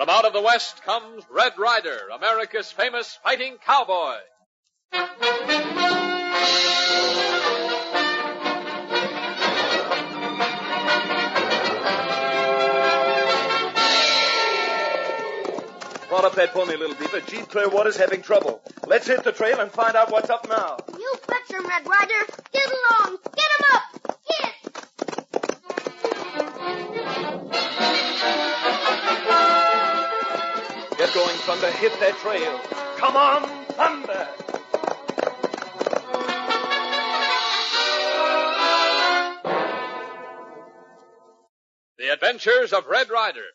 From out of the West comes Red Ryder, America's famous fighting cowboy. Brought up that pony, little beaver. Gee, Clearwater's having trouble. Let's hit the trail and find out what's up now. You betcha him, Red Ryder. Get along. Get him up. Get. Get going, Thunder. Hit that trail. Come on, Thunder. The Adventures of Red Ryder.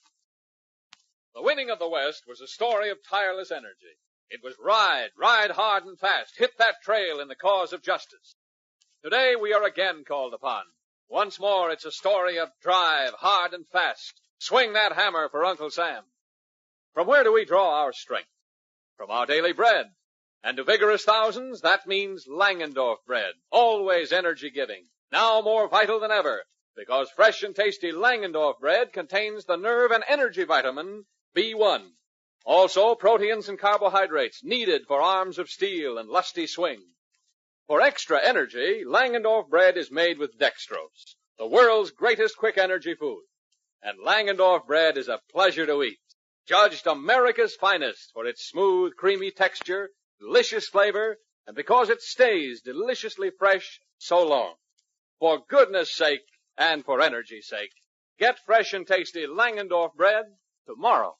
The winning of the West was a story of tireless energy. It was ride hard and fast, hit that trail in the cause of justice. Today we are again called upon. Once more it's a story of drive hard and fast, swing that hammer for Uncle Sam. From where do we draw our strength? From our daily bread. And to vigorous thousands, that means Langendorf bread, always energy-giving, now more vital than ever, because fresh and tasty Langendorf bread contains the nerve and energy vitamin B1. Also, proteins and carbohydrates needed for arms of steel and lusty swing. For extra energy, Langendorf bread is made with dextrose, the world's greatest quick energy food. And Langendorf bread is a pleasure to eat, judged America's finest for its smooth, creamy texture, delicious flavor, and because it stays deliciously fresh so long. For goodness sake and for energy's sake, get fresh and tasty Langendorf bread tomorrow.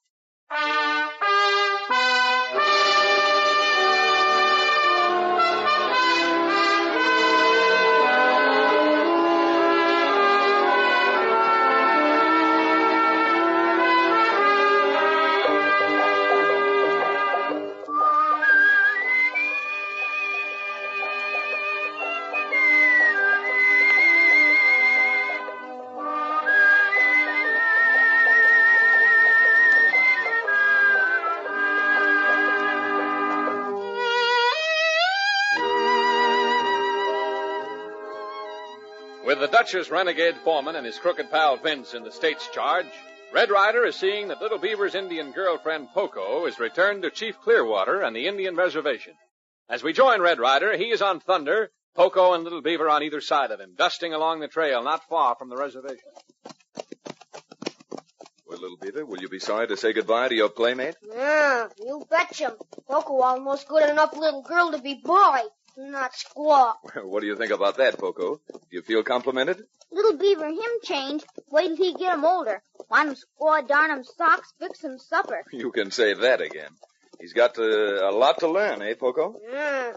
With the Dutch's renegade foreman and his crooked pal Vince in the state's charge, Red Ryder is seeing that Little Beaver's Indian girlfriend Poco is returned to Chief Clearwater and the Indian reservation. As we join Red Ryder, he is on Thunder, Poco and Little Beaver on either side of him, dusting along the trail not far from the reservation. Well, Little Beaver, will you be sorry to say goodbye to your playmate? Yeah, you betcha. Poco almost good enough little girl to be boy, not squaw. What do you think about that, Poco? Do you feel complimented? Little Beaver and him change. Wait till he get him older. Want him squaw, darn him socks, fix him supper. You can say that again. He's got a lot to learn, eh, Poco? Yeah.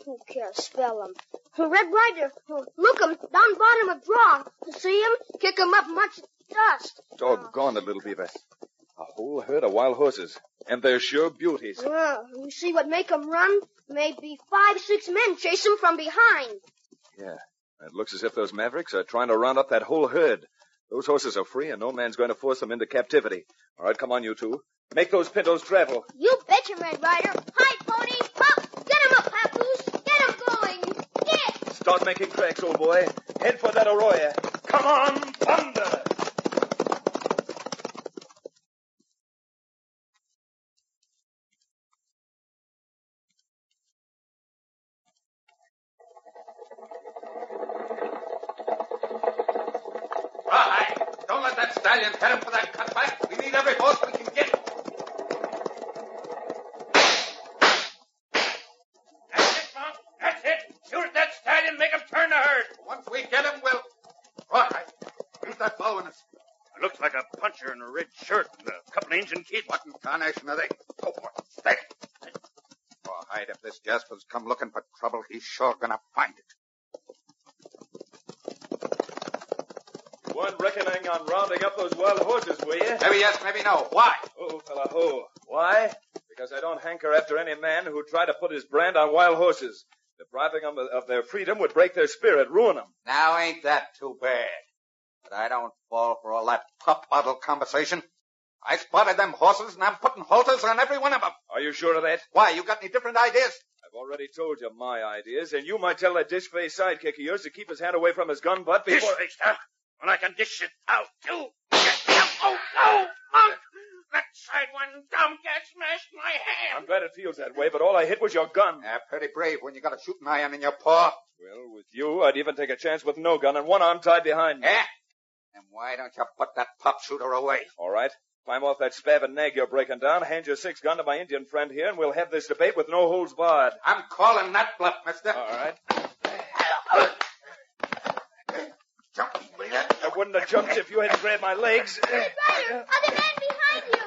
Who cares spell him? Red Ryder, look him, down bottom of draw. See him? Kick him up much dust. Doggone it, Little Beaver. A whole herd of wild horses. And they're sure beauties. Yeah, you see what make 'em run? Maybe 5-6 men chase 'em from behind. Yeah, it looks as if those mavericks are trying to round up that whole herd. Those horses are free, and no man's going to force them into captivity. All right, come on, you two. Make those pintos travel. You betcha, Red Ryder. Hi, pony. Hop. Get him up, Papoose. Get him going. Get. Start making tracks, old boy. Head for that arroyo. Come on, Thunder! Don't let that stallion head him for that cutback. We need every horse we can get. That's it, Monk. That's it. Shoot at that stallion, make him turn the herd. Once we get him, we'll... All right. Who's that following us? It looks like a puncher in a red shirt and a couple of Injun kids. What in tarnation are they? Go for it. Stay. Oh, hide. If this Jasper's come looking for trouble, he's sure gonna find it. You weren't reckoning on rounding up those wild horses, were you? Maybe yes, maybe no. Why? Oh, fella, ho. Why? Because I don't hanker after any man who tried to put his brand on wild horses. Depriving them of their freedom would break their spirit, ruin them. Now, ain't that too bad? But I don't fall for all that pop-bottle conversation. I spotted them horses, and I'm putting halters on every one of them. Are you sure of that? Why, you got any different ideas? I've already told you my ideas, and you might tell that dish-faced sidekick of yours to keep his hand away from his gun butt before... Dish-faced, huh? Well, I can dish it out, too. Oh, no, Monk! That side one dump cat smashed my hand. I'm glad it feels that way, but all I hit was your gun. Yeah, pretty brave when you got a shooting iron in your paw. Well, with you, I'd even take a chance with no gun and one arm tied behind me. Yeah? And why don't you put that pop shooter away? All right. Climb off that spab and nag you're breaking down, hand your 6-gun to my Indian friend here, and we'll have this debate with no holds barred. I'm calling that bluff, mister. All right. Jump, will you? I wouldn't have jumped if you hadn't grabbed my legs. Ryder, other man behind you.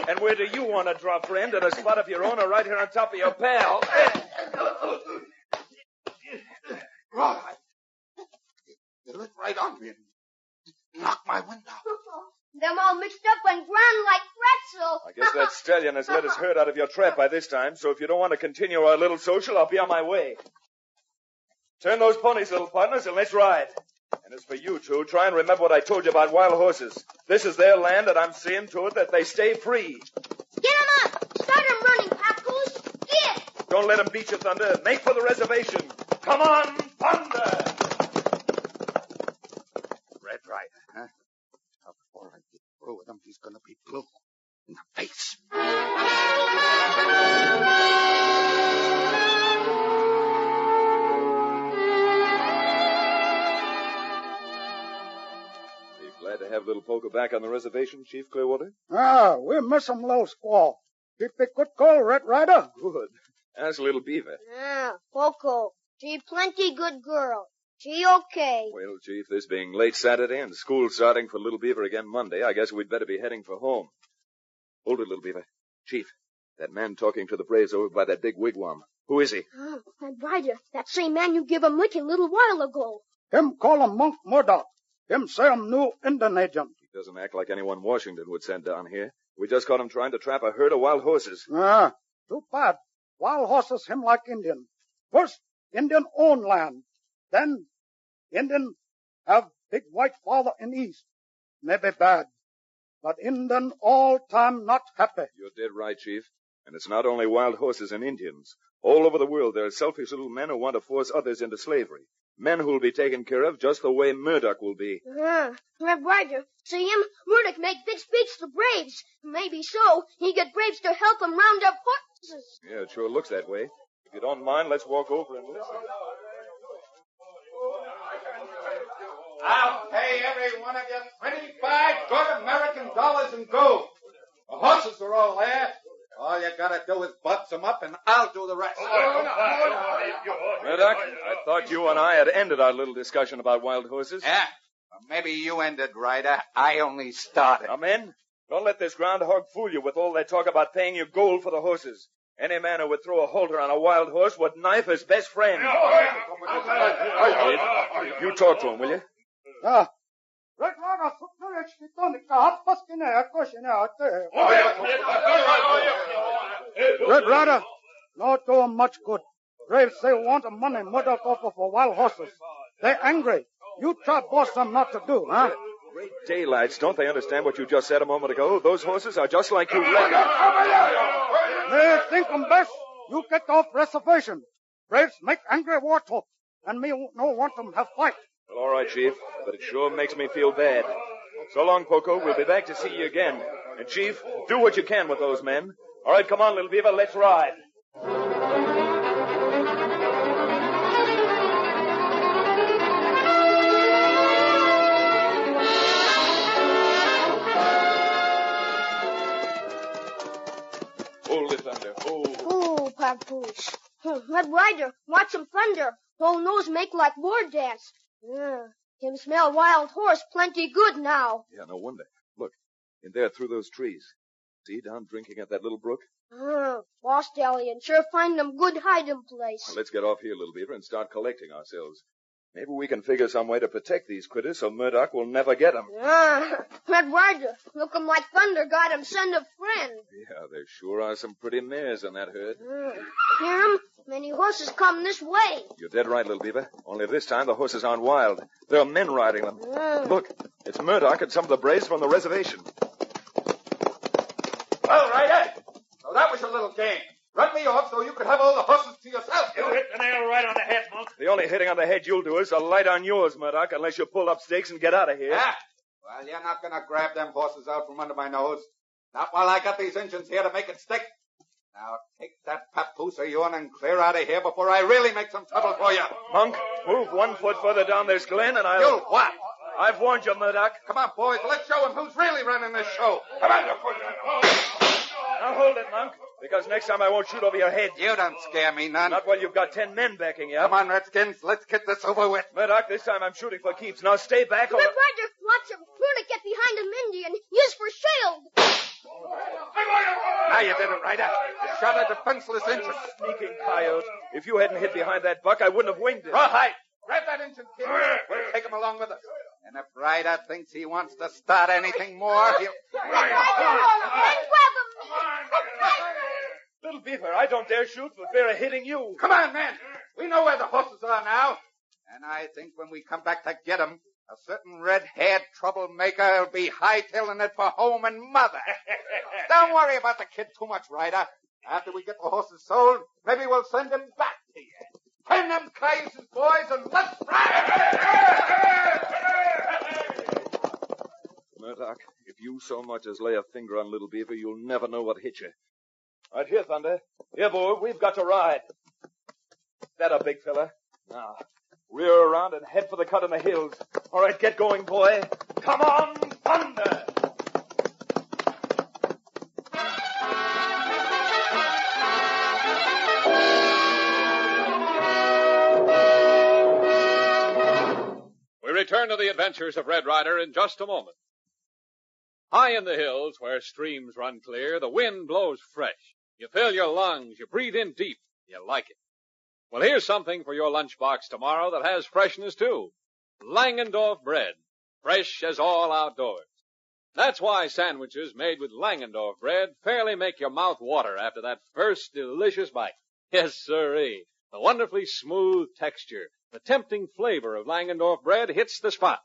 And where do you want to drop, friend? In a spot of your own or right here on top of your pal? Right. You lit right on me and knocked my window. Them all mixed up and ground like pretzel. I guess that stallion has let his herd out of your trap by this time, so if you don't want to continue our little social, I'll be on my way. Turn those ponies, little partners, and let's ride. And as for you two, try and remember what I told you about wild horses. This is their land, and I'm seeing to it that they stay free. Get 'em up. Start 'em running, Papoose. Get. Don't let them beat you, Thunder. Make for the reservation. Come on, Thunder! Red Ryder, huh? Now, before I get through with him, he's going to be blue in the face. Are you glad to have little Poker back on the reservation, Chief Clearwater? We miss him, little squaw. Keep a good call, Red Ryder. Good. Ask little Beaver. Poco. She plenty good girl. She okay. Well, Chief, this being late Saturday and school starting for Little Beaver again Monday, I guess we'd better be heading for home. Hold it, Little Beaver. Chief, that man talking to the braves over by that big wigwam. Who is he? Red Ryder, that same man you give a licking a little while ago. Him call him Monk Murdoch. Him say him new Indian agent. He doesn't act like anyone Washington would send down here. We just caught him trying to trap a herd of wild horses. Too bad. Wild horses him like Indian. First, Indian own land. Then, Indian have big white father in east. Maybe bad. But Indian all time not happy. You're dead right, Chief. And it's not only wild horses and Indians. All over the world there are selfish little men who want to force others into slavery. Men who'll be taken care of just the way Murdoch will be. Red Ryder, see him? Murdoch make big speech to braves. Maybe so. He get braves to help him round up horses. Yeah, it sure looks that way. If you don't mind, let's walk over and listen. I'll pay every one of you 25 good American dollars in gold. The horses are all there. All you gotta do is box them up, and I'll do the rest. Murdoch, I thought you and I had ended our little discussion about wild horses. Yeah? Well, maybe you ended, Ryder. I only started. Now, men, don't let this groundhog fool you with all that talk about paying you gold for the horses. Any man who would throw a halter on a wild horse would knife his best friend. You talk to him, will you? Red Ryder, Red Ryder, not do him much good. Braves say want money Murdoch offer for wild horses. They angry. You try boss them not to do, huh? Great daylights, don't they understand what you just said a moment ago? Those horses are just like you reckon. They think them best. You get off reservation. Braves make angry war talk, and me no want them have fight. Well, all right, Chief, but it sure makes me feel bad. So long, Poco. We'll be back to see you again. And, Chief, do what you can with those men. All right, come on, little Beaver, let's ride. Hold it, Thunder. Oh, Papoose. Red Ryder, watch him thunder. Whole nose make like war dance. Him smell wild horse plenty good now. Yeah, no wonder. Look, in there through those trees. See, down drinking at that little brook? Boss Stallion sure find them good hiding place. Well, let's get off here, little Beaver, and start collecting ourselves. Maybe we can figure some way to protect these critters so Murdoch will never get them. Red Ryder, look 'em like thunder got him send a friend. Yeah, there sure are some pretty mares in that herd. Hear 'em? Many horses come this way. You're dead right, little Beaver. Only this time the horses aren't wild. There are men riding them. Look, it's Murdoch and some of the braves from the reservation. Well, Ryder, so that was your little game. Run me off so you could have all the horses to yourself. You hit the nail right on the head, Monk. The only hitting on the head you'll do is a light on yours, Murdoch, unless you pull up stakes and get out of here. Yeah? Well, you're not going to grab them horses out from under my nose. Not while I got these engines here to make it stick. Now, take that papoose of yours and clear out of here before I really make some trouble for you. Monk, move 1 foot further down this glen and I'll... You what? I've warned you, Murdoch. Come on, boys. Let's show him who's really running this show. Come on, you foot. Now hold it, Monk, because next time I won't shoot over your head. You don't scare me none. Not while you've got 10 men backing you up. Come on, Redskins. Let's get this over with. Murdoch, this time I'm shooting for keeps. Now stay back or... Red Ryder wants him to get behind an Indian. Use for shield. Now you did it, Ryder. You shot a defenseless Injun. Sneaking coyote. If you hadn't hid behind that buck, I wouldn't have winged it. Rawhide. Grab that Injun, kid. We'll take him along with us. And if Ryder thinks he wants to start anything more, he'll... Red Ryder, and grab him. Little Beaver, I don't dare shoot for fear of hitting you. Come on, man. We know where the horses are now. And I think when we come back to get them, a certain red-haired troublemaker will be hightailing it for home and mother. Don't worry about the kid too much, Ryder. After we get the horses sold, maybe we'll send him back to you. Turn them cayuses, boys, and let's ride! Murdoch, if you so much as lay a finger on Little Beaver, you'll never know what hit you. Right here, Thunder. Here, boy, we've got to ride. That a big fella. Now, rear around and head for the cut in the hills. All right, get going, boy. Come on, Thunder! We return to the adventures of Red Ryder in just a moment. High in the hills, where streams run clear, the wind blows fresh. You fill your lungs, you breathe in deep, you like it. Well, here's something for your lunchbox tomorrow that has freshness, too. Langendorf bread, fresh as all outdoors. That's why sandwiches made with Langendorf bread fairly make your mouth water after that first delicious bite. Yes, sirree. The wonderfully smooth texture, the tempting flavor of Langendorf bread hits the spot.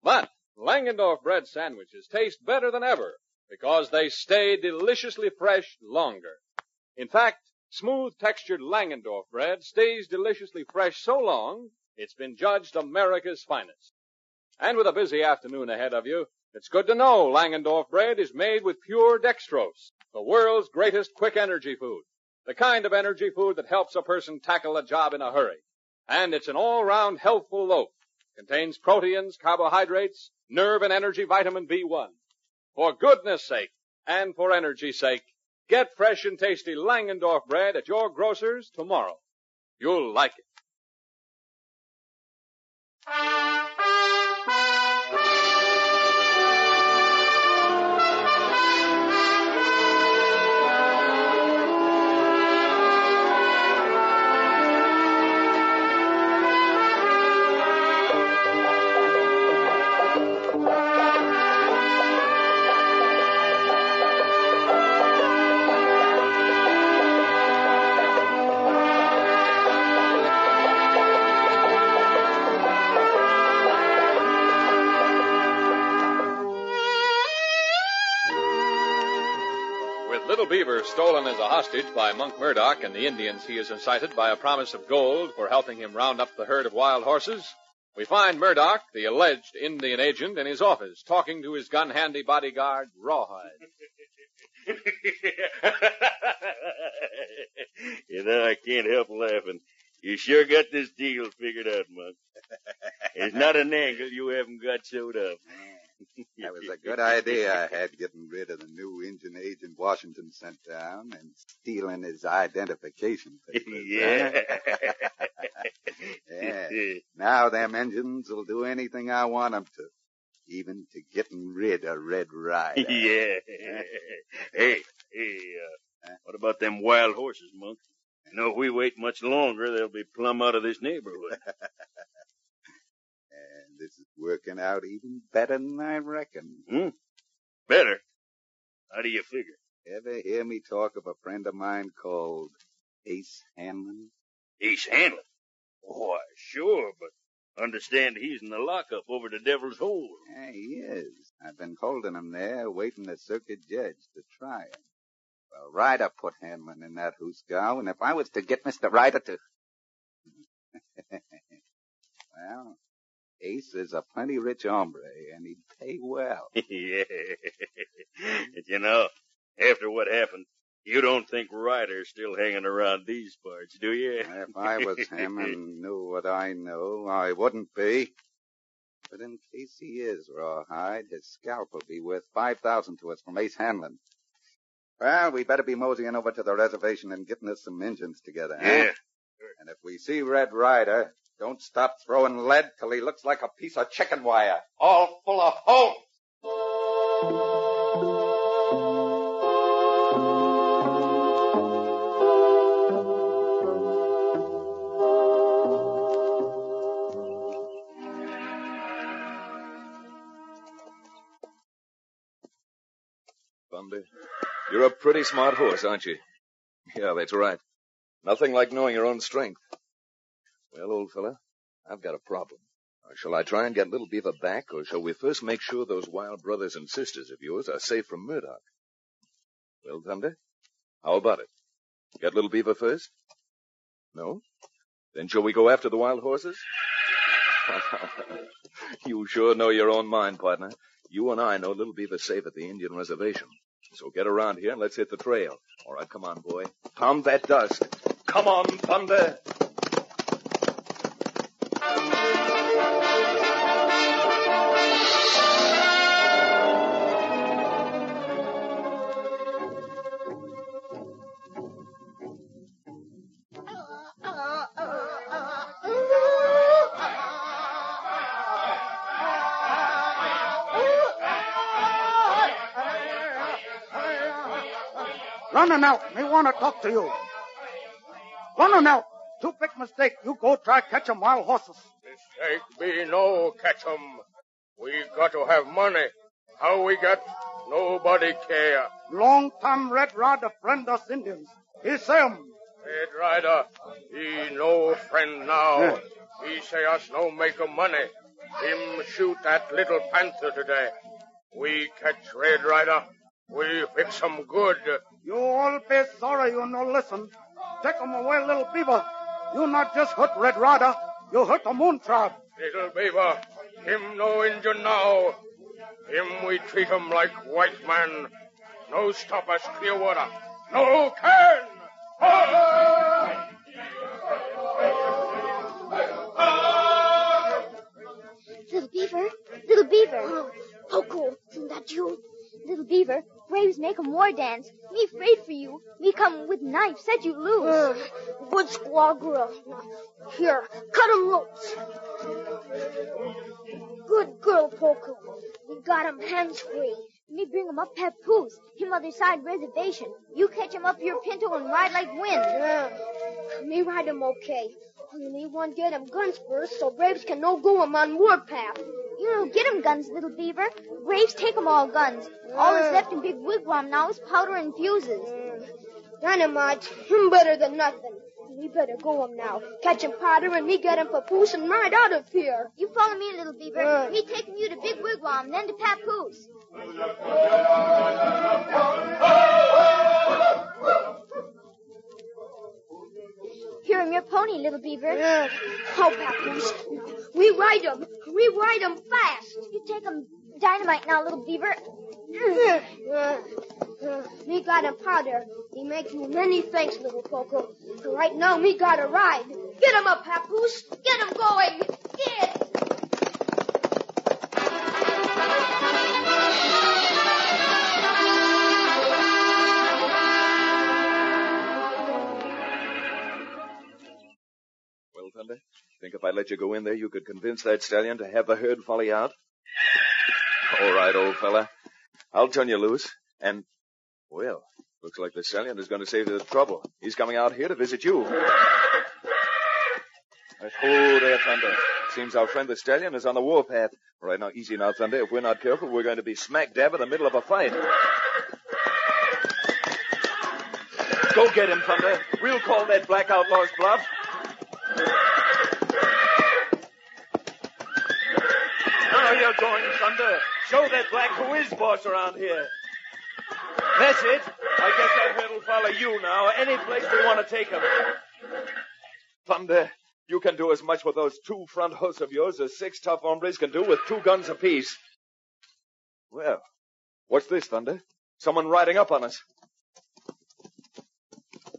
But Langendorf bread sandwiches taste better than ever because they stay deliciously fresh longer. In fact, smooth-textured Langendorf bread stays deliciously fresh so long, it's been judged America's finest. And with a busy afternoon ahead of you, it's good to know Langendorf bread is made with pure dextrose, the world's greatest quick energy food, the kind of energy food that helps a person tackle a job in a hurry. And it's an all-round healthful loaf. Contains proteins, carbohydrates, nerve and energy vitamin B1. For goodness sake, and for energy's sake, get fresh and tasty Langendorf bread at your grocer's tomorrow. You'll like it. Little Beaver stolen as a hostage by Monk Murdoch and the Indians he has incited by a promise of gold for helping him round up the herd of wild horses, we find Murdoch, the alleged Indian agent, in his office talking to his gun-handy bodyguard, Rawhide. You know, I can't help laughing. You sure got this deal figured out, Monk. There's not an angle you haven't got sewed up. That was a good idea I had, getting rid of the new Indian agent Washington sent down and stealing his identification papers. Yeah. Yeah. Now them engines will do anything I want them to, even to getting rid of Red Ryder. Yeah. Hey, what about them wild horses, Monk? You know, if we wait much longer, they'll be plumb out of this neighborhood. And this is working out even better than I reckoned. Better? How do you figure? Ever hear me talk of a friend of mine called Ace Hanlon? Ace Hanlon? Why, sure, but understand he's in the lockup over the Devil's Hole. Yeah, he is. I've been holding him there, waiting the circuit judge to try him. Well, Ryder put Hanlon in that hoosgow, and if I was to get Mr. Ryder to... Well, Ace is a plenty rich hombre, and he'd pay well. well. Yeah. You know, after what happened, you don't think Ryder's still hanging around these parts, do you? If I was him and knew what I know, I wouldn't be. But in case he is, Rawhide, his scalp will be worth $5,000 to us from Ace Hanlon. Well, we better be moseying over to the reservation and getting us some Injuns together, Yeah. eh? And if we see Red Ryder, don't stop throwing lead till he looks like a piece of chicken wire, all full of holes. Thunder, you're a pretty smart horse, aren't you? Yeah, that's right. Nothing like knowing your own strength. Well, old fella, I've got a problem. Shall I try and get Little Beaver back, or shall we first make sure those wild brothers and sisters of yours are safe from Murdoch? Well, Thunder, how about it? Get Little Beaver first? No? Then shall we go after the wild horses? You sure know your own mind, partner. You and I know Little Beaver's safe at the Indian reservation. So get around here and let's hit the trail. All right, come on, boy. Pound that dust. Come on, Thunder. Running out. Me want to talk to you. Running out. Too big mistake. You go try catch 'em wild horses. Mistake be no catch 'em. We got to have money. How we get? Nobody care. Long time Red Ryder friend us Indians. He say 'em. Red Ryder, he no friend now. Yeah. He say us no make 'em money. Him shoot that little panther today. We catch Red Ryder. We fix 'em good. You all be sorry you no listen. Take 'em away, Little Beaver. You not just hurt Red Ryder. You hurt the Moon Tribe. Little Beaver, him no Indian now. Him we treat 'em like white man. No stop us Clearwater. No can. Little Beaver, Little Beaver. Oh, cool. Isn't that you? Little Beaver, braves make 'em war dance. Me afraid for you. Me come with knife, said you lose. Good squaw girl. Here, cut 'em loose. Good girl, Poku. We got 'em hands free. Me bring 'em up Papoose, him other side reservation. You catch 'em up your pinto and ride like wind. Me ride 'em okay. Only me want get 'em guns first so braves can no go 'em on warpath. You don't get 'em guns, Little Beaver. Braves take 'em all guns. All that's left in Big Wigwam now is powder and fuses. Dynamite, him better than nothing. We better go 'em now. Catch 'em powder and me get 'em papoose and ride out of here. You follow me, Little Beaver. Me taking you to Big Wigwam, then to Papoose. Here, I'm your pony, Little Beaver. Oh, Papoose. We ride 'em. We ride 'em fast. You take 'em dynamite now, Little Beaver. Me got 'em powder. Me make you many thanks, little Poco. Right now, me got a ride. Get 'em up, Papoose. Get 'em going. Get. Well, Thunder, think if I let you go in there, you could convince that stallion to have the herd follow you out? All right, old fella. I'll turn you loose. And, well, looks like the stallion is going to save you the trouble. He's coming out here to visit you. Oh, there, Thunder. Seems our friend the stallion is on the warpath. All right, now, easy now, Thunder. If we're not careful, we're going to be smack dab in the middle of a fight. Go get him, Thunder. We'll call that black outlaw's bluff. Now you're going, Thunder. Show that black who is boss around here. That's it. I guess that herd will follow you now, any place we want to take him. Thunder, you can do as much with those two front hooves of yours as 6 tough hombres can do with 2 guns apiece. Well, what's this, Thunder? Someone riding up on us.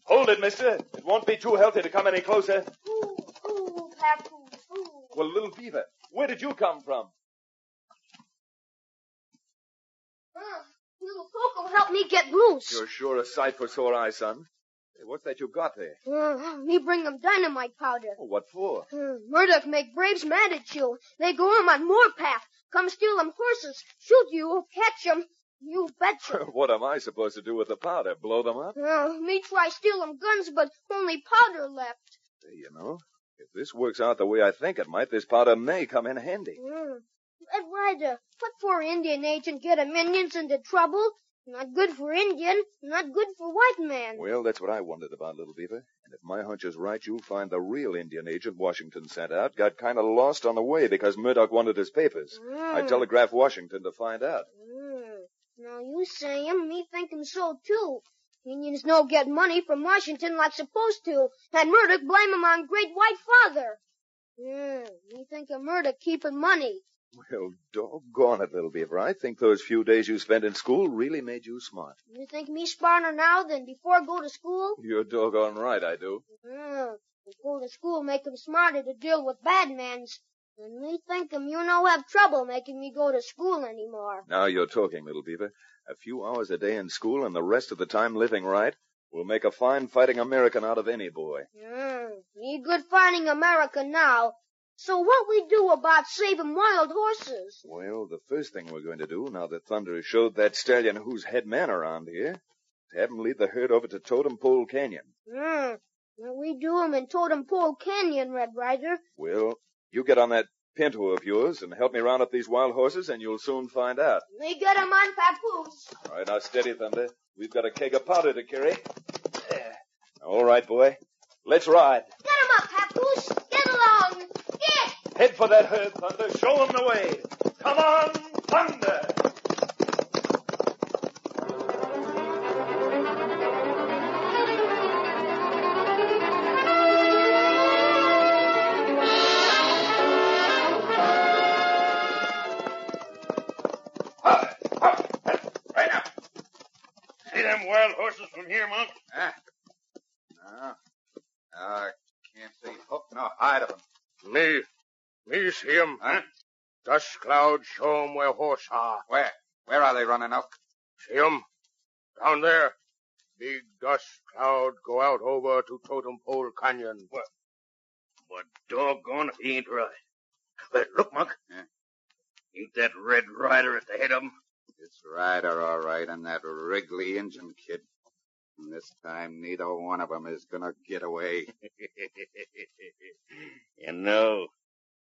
Hold it, mister. It won't be too healthy to come any closer. Ooh, Papoose, ooh. Well, Little Beaver, where did you come from? Little Poco helped me get loose. You're sure a sight for sore eyes, son. Hey, what's that you got there? Me bring them dynamite powder. Oh, what for? Murdoch make braves mad at you. They go on more path. Come steal them horses. Shoot you, catch them. You betcha. What am I supposed to do with the powder? Blow them up? Me try steal them guns, but only powder left. Hey, you know, if this works out the way I think it might, this powder may come in handy. Red Ryder, what for Indian agent get 'em Indians into trouble? Not good for Indian, not good for white man. Well, that's what I wondered about, Little Beaver. And if my hunch is right, you'll find the real Indian agent Washington sent out got kind of lost on the way because Murdoch wanted his papers. I telegraphed Washington to find out. Now you say him, me think him so too. Indians no get money from Washington like supposed to, and Murdoch blame him on Great White Father. Me think of Murdoch keeping money. Well, doggone it, Little Beaver. I think those few days you spent in school really made you smart. You think me smarter now than before I go to school? You're doggone right, I do. Go to school make 'em smarter to deal with bad mans. And me think 'em you no have trouble making me go to school anymore. Now you're talking, Little Beaver. A few hours a day in school and the rest of the time living right will make a fine fighting American out of any boy. Me good fighting American now. So what we do about saving wild horses? Well, the first thing we're going to do, now that Thunder has showed that stallion who's head man around here, is have him lead the herd over to Totem Pole Canyon. We do 'em in Totem Pole Canyon, Red Ryder. Well, you get on that pinto of yours and help me round up these wild horses, and you'll soon find out. Me get 'em on Papoose. All right, now steady, Thunder. We've got a keg of powder to carry. There. All right, boy. Let's ride. Get 'em up, Papoose. Get along. Get! Head for that herd, Thunder. Show 'em the way. Come on, Thunder! Right now. See them wild horses from here, Monk? No. I can't see hook nor hide of them. Me see 'em. Huh? Dust cloud show 'em where horse are. Where? Where are they running, Oak? See 'em? Down there. Big dust cloud go out over to Totem Pole Canyon. But doggone if he ain't right. But look, Monk. Yeah. Ain't that Red Ryder at the head of 'em? It's Ryder, all right, and that Wrigley Injun kid. And this time, neither one of 'em is gonna get away. You know,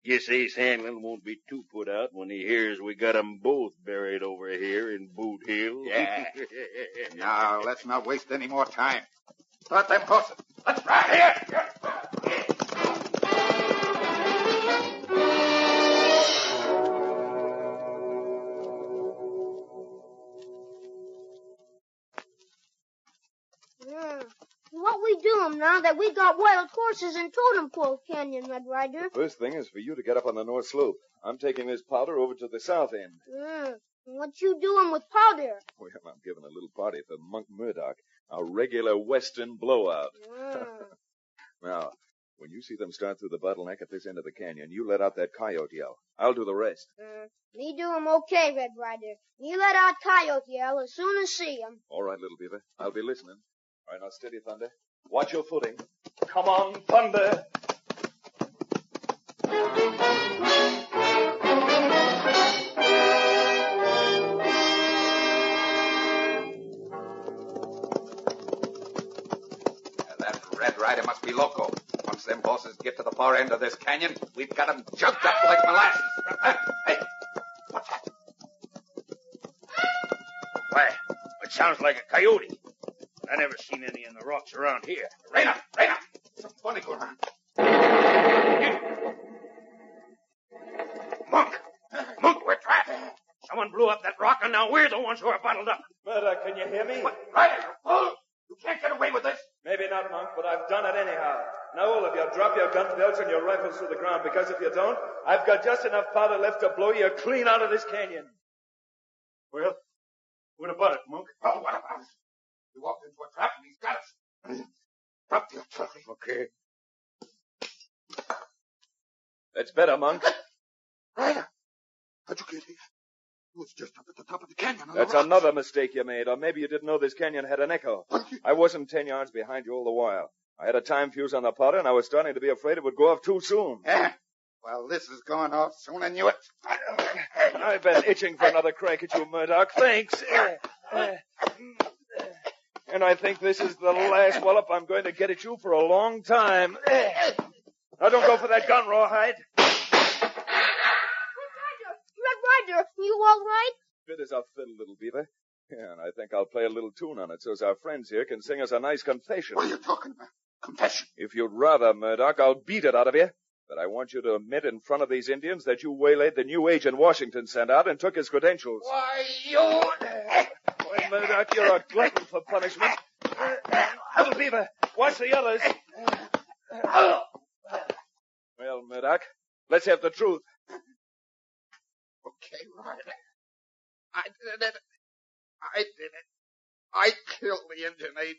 guess Ace Hanlon won't be too put out when he hears we got 'em both buried over here in Boot Hill. Yeah. Now, let's not waste any more time. Start them horses. Let's ride here. What we do 'em now that we got wild horses in Totem Pole Canyon, Red Ryder? First thing is for you to get up on the north slope. I'm taking this powder over to the south end. What you doing with powder? Well, I'm giving a little party for Monk Murdoch, a regular western blowout. Now, when you see them start through the bottleneck at this end of the canyon, you let out that coyote yell. I'll do the rest. Me do 'em okay, Red Ryder. Me let out coyote yell as soon as see 'em. All right, Little Beaver. I'll be listening. All right, now steady, Thunder. Watch your footing. Come on, Thunder! That Red Ryder must be loco. Once them horses get to the far end of this canyon, we've got 'em jumped up like molasses. Hey, what's that? Why, it sounds like a coyote. I never seen any in the rocks around here. Raina! Something funny going on. Monk, we're trapped. Someone blew up that rock, and now we're the ones who are bottled up. Murdoch, can you hear me? What? Ryder, you fool! You can't get away with this. Maybe not, Monk, but I've done it anyhow. Now, all of you, drop your gun belts and your rifles to the ground, because if you don't, I've got just enough powder left to blow you clean out of this canyon. Well, what about it, Monk? Oh, what about it? We walked into a trap and he's got us. Drop your trolley. Okay. That's better, Monk. Ryder, how'd you get here? It was just up at the top of the canyon. That's another mistake you made, or maybe you didn't know this canyon had an echo. I wasn't 10 yards behind you all the while. I had a time fuse on the powder, and I was starting to be afraid it would go off too soon. Yeah. Well, this is going off soon, I knew it. I've been itching for another crack at you, Murdoch. Thanks. And I think this is the last wallop I'm going to get at you for a long time. Now, don't go for that gun, Rawhide. Red Ryder, you all right? Fit as a fiddle, little beaver. Yeah, and I think I'll play a little tune on it so as our friends here can sing us a nice confession. What are you talking about? Confession? If you'd rather, Murdoch, I'll beat it out of you. But I want you to admit in front of these Indians that you waylaid the new agent Washington sent out and took his credentials. Why, you... Boy, Murdoch, you're a glutton for punishment. Little beaver, watch the others. Well, Murdoch, let's have the truth. Okay, Ryder. I did it. I killed the Indian agent.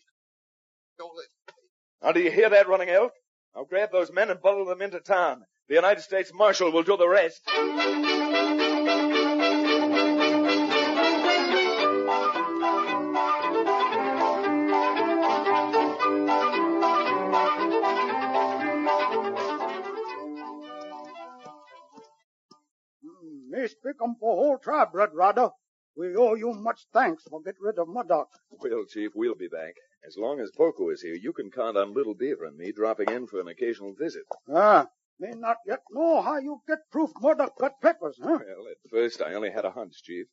Stole it. Now, do you hear that, Running Elk? Now grab those men and bundle them into town. The United States Marshal will do the rest. Me speak for whole tribe, Red Ryder. We owe you much thanks for getting rid of Murdoch. Well, Chief, we'll be back. As long as Poco is here, you can count on Little Beaver and me dropping in for an occasional visit. Me not yet know how you get proof Murdoch got papers, huh? Well, at first I only had a hunch, Chief.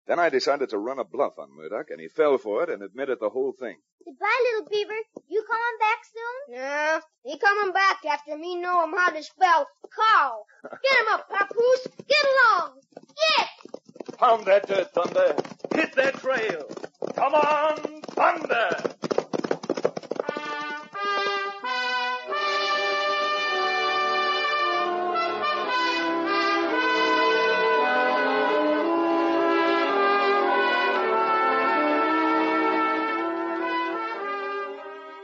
Then I decided to run a bluff on Murdoch, and he fell for it and admitted the whole thing. Goodbye, little beaver. You coming back soon? Nah, he coming back after me know him how to spell cow. Get him up, Papoose. Get along. Get! Pound that dirt, Thunder. Hit that trail. Come on, Thunder!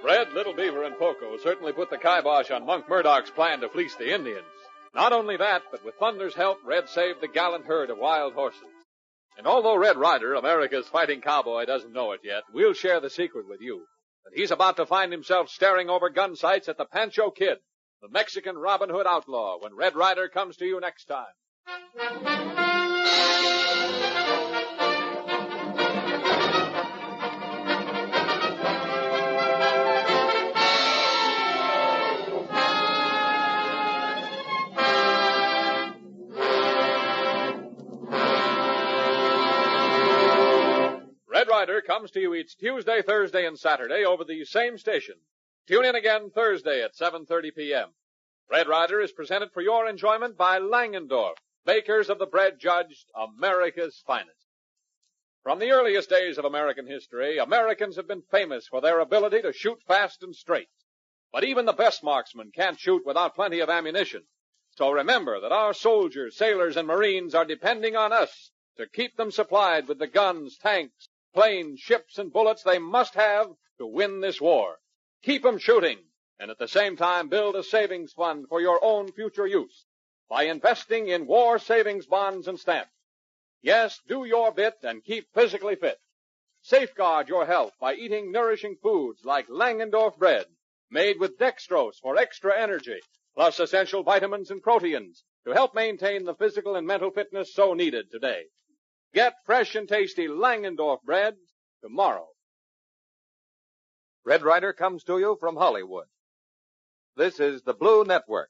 Red, Little Beaver, and Poco certainly put the kibosh on Monk Murdoch's plan to fleece the Indians. Not only that, but with Thunder's help, Red saved the gallant herd of wild horses. And although Red Ryder, America's fighting cowboy, doesn't know it yet, we'll share the secret with you. That he's about to find himself staring over gun sights at the Pancho Kid, the Mexican Robin Hood outlaw, when Red Ryder comes to you next time. Red Ryder comes to you each Tuesday, Thursday, and Saturday over the same station. Tune in again Thursday at 7:30 p.m. Red Ryder is presented for your enjoyment by Langendorf, bakers of the bread judged America's finest. From the earliest days of American history, Americans have been famous for their ability to shoot fast and straight. But even the best marksmen can't shoot without plenty of ammunition. So remember that our soldiers, sailors, and Marines are depending on us to keep them supplied with the guns, tanks, planes, ships, and bullets they must have to win this war. Keep them shooting, and at the same time build a savings fund for your own future use by investing in war savings bonds and stamps. Yes, do your bit and keep physically fit. Safeguard your health by eating nourishing foods like Langendorf bread, made with dextrose for extra energy, plus essential vitamins and proteins to help maintain the physical and mental fitness so needed today. Get fresh and tasty Langendorf bread tomorrow. Red Ryder comes to you from Hollywood. This is the Blue Network.